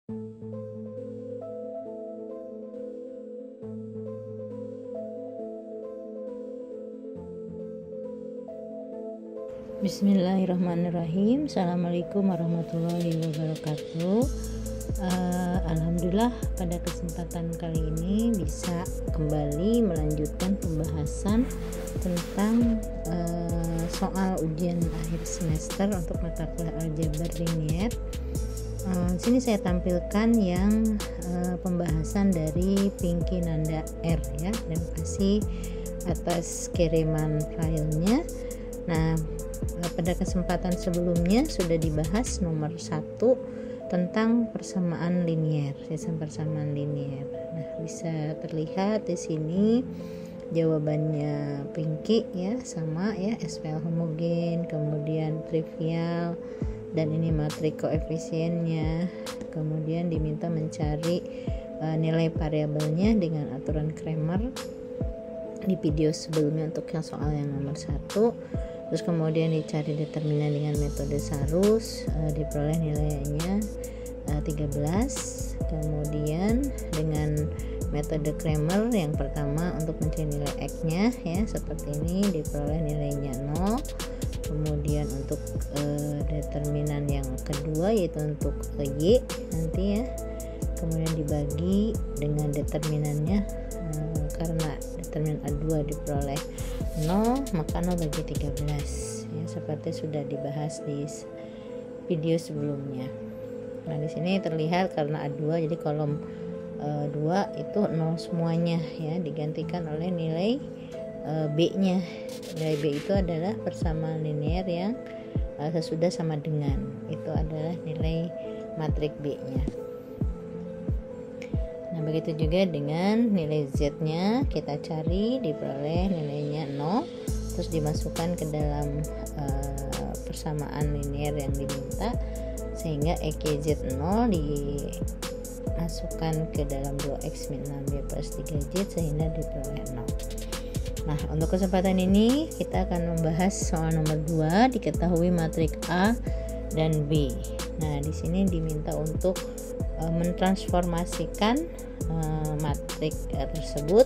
Bismillahirrahmanirrahim. Assalamualaikum warahmatullahi wabarakatuh. Alhamdulillah pada kesempatan kali ini bisa kembali melanjutkan pembahasan tentang soal ujian akhir semester untuk mata kuliah aljabar linier. Di sini saya tampilkan yang pembahasan dari Pinky Nanda R ya. Terima kasih atas kiriman filenya. Nah, pada kesempatan sebelumnya sudah dibahas nomor 1 tentang persamaan linier, sistem persamaan linier. Nah, bisa terlihat di sini jawabannya Pinky ya, sama ya, SPL homogen, kemudian trivial, dan ini matrik koefisiennya. Kemudian diminta mencari nilai variabelnya dengan aturan Cramer di video sebelumnya untuk yang soal yang nomor 1. Terus kemudian dicari determinan dengan metode Sarus, diperoleh nilainya 13. Kemudian dengan metode Cramer yang pertama untuk mencari nilai X-nya ya seperti ini, diperoleh nilainya 0. Kemudian untuk determinan yang kedua yaitu untuk Y nanti ya, kemudian dibagi dengan determinannya, karena determinan A2 diperoleh 0 maka 0 bagi 13 ya, seperti sudah dibahas di video sebelumnya. Nah, di sini terlihat karena A2 jadi kolom 2 itu 0 semuanya ya, digantikan oleh nilai B-nya. Nilai B itu adalah persamaan linier yang sesudah sama dengan, itu adalah nilai matrik B-nya. Nah, begitu juga dengan nilai Z-nya kita cari, diperoleh nilainya 0, terus dimasukkan ke dalam persamaan linier yang diminta, sehingga EKZ 0 dimasukkan ke dalam 2X min 6Y plus 3Z sehingga diperoleh 0. Nah, untuk kesempatan ini kita akan membahas soal nomor 2, diketahui matrik A dan B. Nah, di sini diminta untuk mentransformasikan matrik tersebut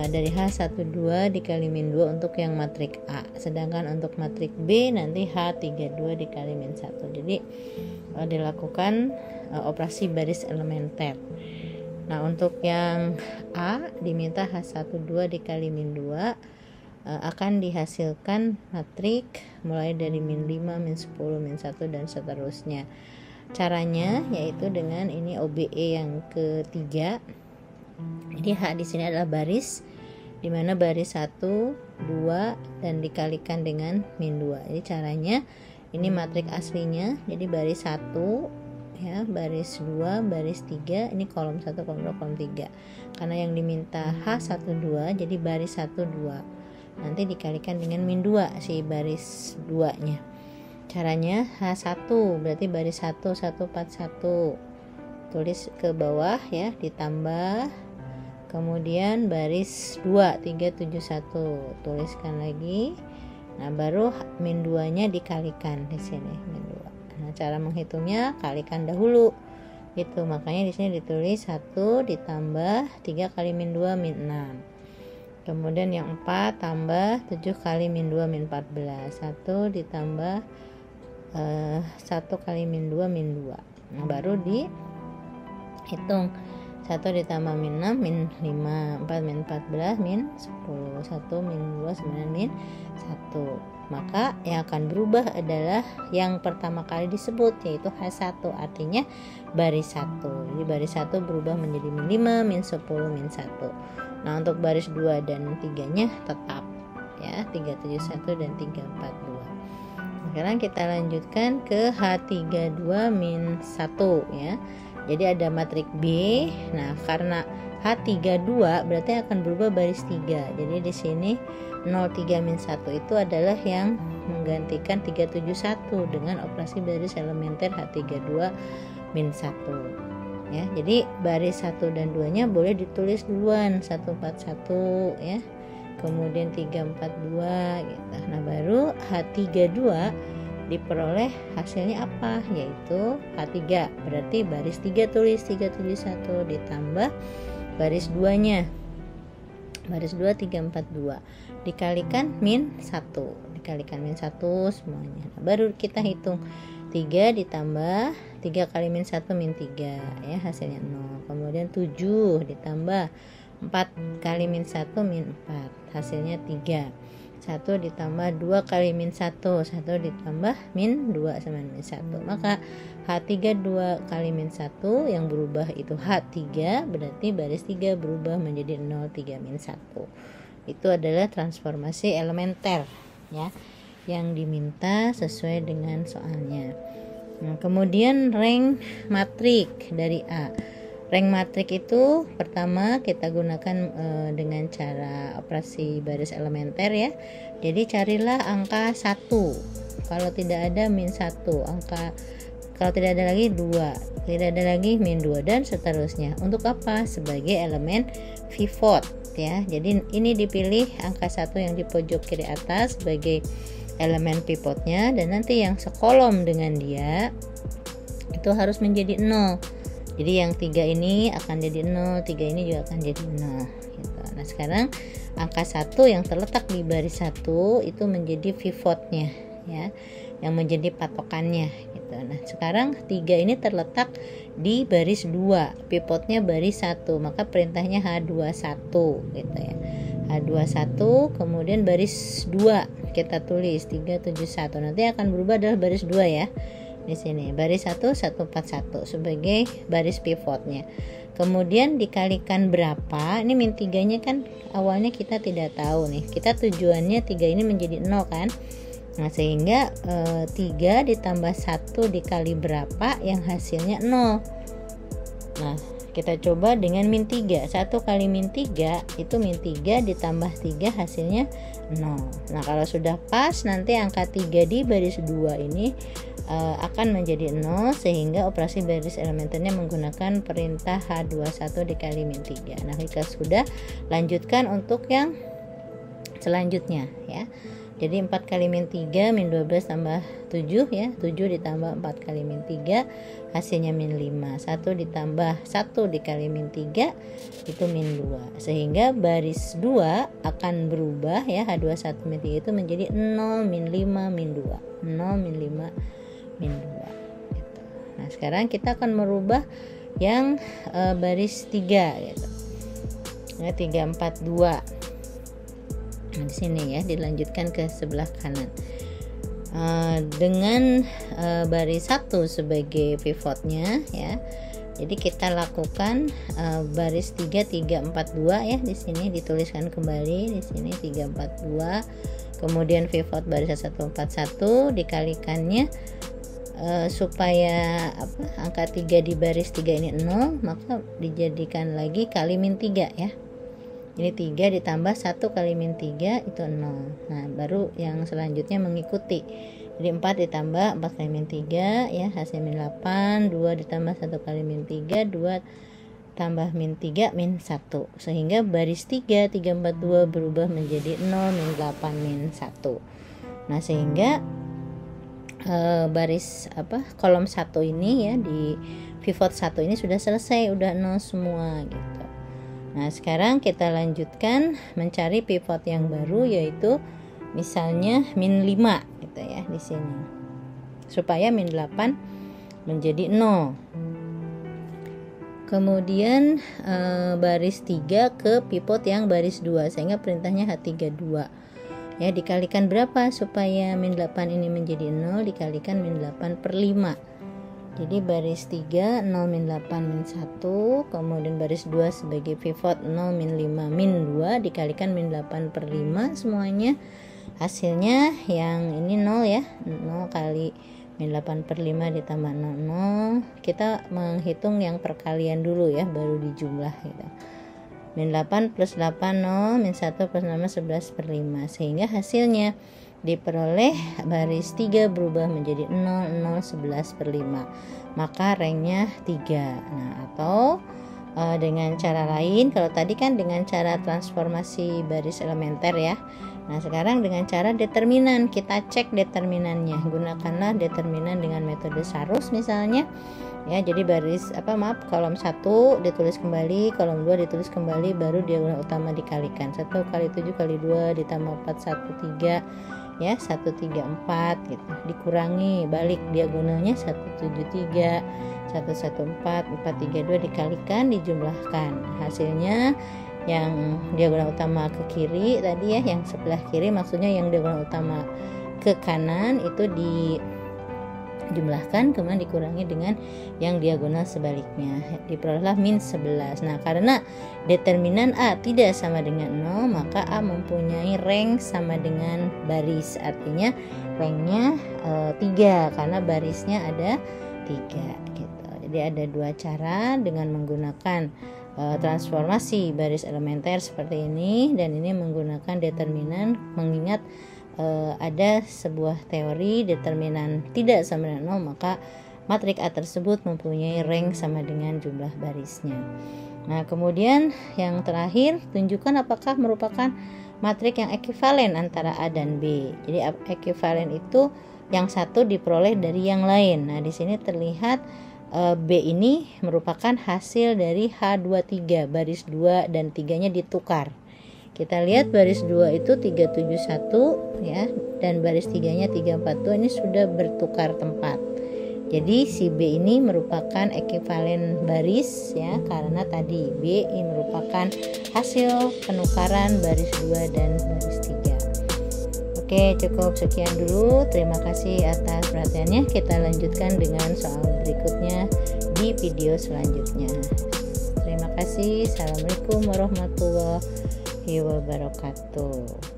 dari H12 dikali min 2 untuk yang matrik A, sedangkan untuk matrik B nanti H32 dikali min 1. Jadi dilakukan operasi baris elementer. Nah, untuk yang A diminta H12 dikali min 2 akan dihasilkan matrik mulai dari min 5, min 10, min 1 dan seterusnya. Caranya yaitu dengan ini OBE yang ketiga. Jadi H di sini adalah baris, di mana baris 1, 2 dan dikalikan dengan min 2. Jadi caranya ini matrik aslinya, jadi baris 1 ya, baris 2, baris 3, ini kolom 1, kolom 2, kolom 3. Karena yang diminta H12 jadi baris 1, 2. Nanti dikalikan dengan min 2 si baris 2-nya. Caranya H1 berarti baris 1, 141, tulis ke bawah ya, ditambah kemudian baris 2, 371, tuliskan lagi. Nah, baru min 2 nya dikalikan di sini min 2. Nah, cara menghitungnya kalikan dahulu gitu, makanya di sini ditulis 1 ditambah 3 kali min 2 min 6. Kemudian yang 4 tambah 7 kali min 2 min 14, 1 ditambah 1 kali min 2 min 2. Nah, baru dihitung 1 ditambah min 6 min 5, 4 min 14 min 10, 1 min 2 9 min 1. Maka yang akan berubah adalah yang pertama kali disebut yaitu H1, artinya baris 1. Jadi baris 1 berubah menjadi min 5, min 10, min 1. Nah, untuk baris 2 dan 3-nya tetap ya, 371 dan 342. Sekarang kita lanjutkan ke H32 min 1 ya. Jadi ada matrik B. Nah, karena H32 berarti akan berubah baris 3. Jadi di sini 03 min 1 itu adalah yang menggantikan 371 dengan operasi baris elementer H32 min 1. Ya, jadi baris 1 dan 2-nya boleh ditulis duluan 141 ya. Kemudian 342 gitu. Nah, baru H32 diperoleh hasilnya apa, yaitu H3. Berarti baris 3 tulis 371 ditambah baris 2 nya, baris 2 342 dikalikan min 1, dikalikan min 1 semuanya. Nah, baru kita hitung 3 ditambah 3 kali min 1 min 3 ya, hasilnya 0. Kemudian 7 ditambah 4 kali min 1 min 4, hasilnya 3. 1 ditambah 2 kali min 1, 1 ditambah min 2 sama min 1. Maka H3 2 kali min 1 yang berubah itu H3, berarti baris 3 berubah menjadi 0 3 min 1. Itu adalah transformasi elementer ya, yang diminta sesuai dengan soalnya. Nah, kemudian rank matrik dari A. Rank matrik itu pertama kita gunakan dengan cara operasi baris elementer ya. Jadi carilah angka 1. Kalau tidak ada min 1, angka kalau tidak ada lagi 2, tidak ada lagi min 2 dan seterusnya. Untuk apa? Sebagai elemen pivot ya. Jadi ini dipilih angka 1 yang di pojok kiri atas sebagai elemen pivotnya, dan nanti yang sekolom dengan dia itu harus menjadi 0. Jadi yang 3 ini akan jadi 0, 3 ini juga akan jadi 0 gitu. Nah sekarang angka 1 yang terletak di baris 1 itu menjadi pivotnya ya, yang menjadi patokannya gitu. Nah sekarang 3 ini terletak di baris 2, pivotnya baris 1, maka perintahnya H21 gitu ya. H21 kemudian baris 2 kita tulis 371, nanti akan berubah adalah baris 2 ya. Di sini baris 1 141 sebagai baris pivotnya. Kemudian dikalikan berapa? Ini min 3-nya kan awalnya kita tidak tahu nih. Kita tujuannya 3 ini menjadi 0 kan. Nah, sehingga 3 ditambah 1 dikali berapa yang hasilnya 0. Nah, kita coba dengan min 3. 1 kali min 3 itu min 3 ditambah 3 hasilnya 0. Nah, kalau sudah pas nanti angka 3 di baris 2 ini akan menjadi 0, sehingga operasi baris elementernya menggunakan perintah H21 dikali min 3. Nah jika sudah, lanjutkan untuk yang selanjutnya ya. Jadi 4 kali min 3 min 12 tambah 7 ya, 7 ditambah 4 kali min 3 hasilnya min 5. 1 ditambah 1 dikali min 3 itu min 2, sehingga baris 2 akan berubah ya, H21 min 3 itu menjadi 0 min 5 min 2, 0 min 5 min 2 gitu. Nah sekarang kita akan merubah yang baris 3 gitu ya, 3 4 2. Nah di sini ya, dilanjutkan ke sebelah kanan dengan baris 1 sebagai pivotnya ya. Jadi kita lakukan baris 3 3 4 2 ya, di sini dituliskan kembali di sini 3 4 2. Kemudian pivot baris 141 dikalikannya supaya angka 3 di baris 3 ini 0, maka dijadikan lagi kali min 3 ya. Ini 3 ditambah 1 kali min 3 itu 0. Nah baru yang selanjutnya mengikuti. Jadi 4 ditambah 4 kali min 3 ya, hasil min 8. 2 ditambah 1 kali min 3, 2 tambah min 3 min 1, sehingga baris 3 3 4 2 berubah menjadi 0 min 8 min 1. Nah sehingga baris kolom 1 ini ya, di pivot 1 ini sudah selesai, udah 0 semua gitu. Nah sekarang kita lanjutkan mencari pivot yang baru, yaitu misalnya min 5 gitu ya di sini, supaya min 8 menjadi 0. Kemudian baris 3 ke pivot yang baris 2, sehingga perintahnya H32 ya, dikalikan berapa supaya min 8 ini menjadi 0, dikalikan min 8 per 5. Jadi baris 3 0 min 8 min 1, kemudian baris 2 sebagai pivot 0 min 5 min 2 dikalikan min 8 per 5 semuanya, hasilnya yang ini 0 ya, 0 kali min 8 per 5 ditambah 0, 0. Kita menghitung yang perkalian dulu ya, baru dijumlah gitu. Min 8 plus 8 0, min 1 plus 6 11 per 5, sehingga hasilnya diperoleh baris 3 berubah menjadi 0 0 11 per 5, maka ranknya 3. Nah atau dengan cara lain, kalau tadi kan dengan cara transformasi baris elementer ya, Nah, sekarang dengan cara determinan, kita cek determinannya. Gunakanlah determinan dengan metode Sarus misalnya. Ya, jadi kolom 1 ditulis kembali, kolom 2 ditulis kembali, baru diagonal utama dikalikan. 1 kali 7 kali 2 ditambah 4 1 3 ya, 1 3 4 gitu. Dikurangi balik diagonalnya 1 7 3 1 1 4 4 3 2 dikalikan, dijumlahkan. Hasilnya yang diagonal utama ke kiri tadi ya, yang sebelah kiri maksudnya yang diagonal utama ke kanan itu dijumlahkan kemudian dikurangi dengan yang diagonal sebaliknya, diperolehlah min 11. Nah, karena determinan A tidak sama dengan 0, maka A mempunyai rank sama dengan baris, artinya ranknya 3 karena barisnya ada 3 gitu. Jadi ada dua cara dengan menggunakan transformasi baris elementer seperti ini, dan ini menggunakan determinan, mengingat ada sebuah teori determinan tidak sama dengan 0, maka matrik A tersebut mempunyai rank sama dengan jumlah barisnya. Nah, kemudian yang terakhir, tunjukkan apakah merupakan matrik yang ekivalen antara A dan B. Jadi ekivalen itu yang satu diperoleh dari yang lain. Nah, di sini terlihat B ini merupakan hasil dari H23, baris 2 dan 3-nya ditukar. Kita lihat baris 2 itu 371 ya, dan baris 3-nya 342 ini sudah bertukar tempat. Jadi si B ini merupakan ekivalen baris ya, karena tadi B ini merupakan hasil penukaran baris 2 dan baris 3. Oke, cukup sekian dulu. Terima kasih atas perhatiannya. Kita lanjutkan dengan soal berikutnya di video selanjutnya. Terima kasih. Assalamualaikum warahmatullahi wabarakatuh.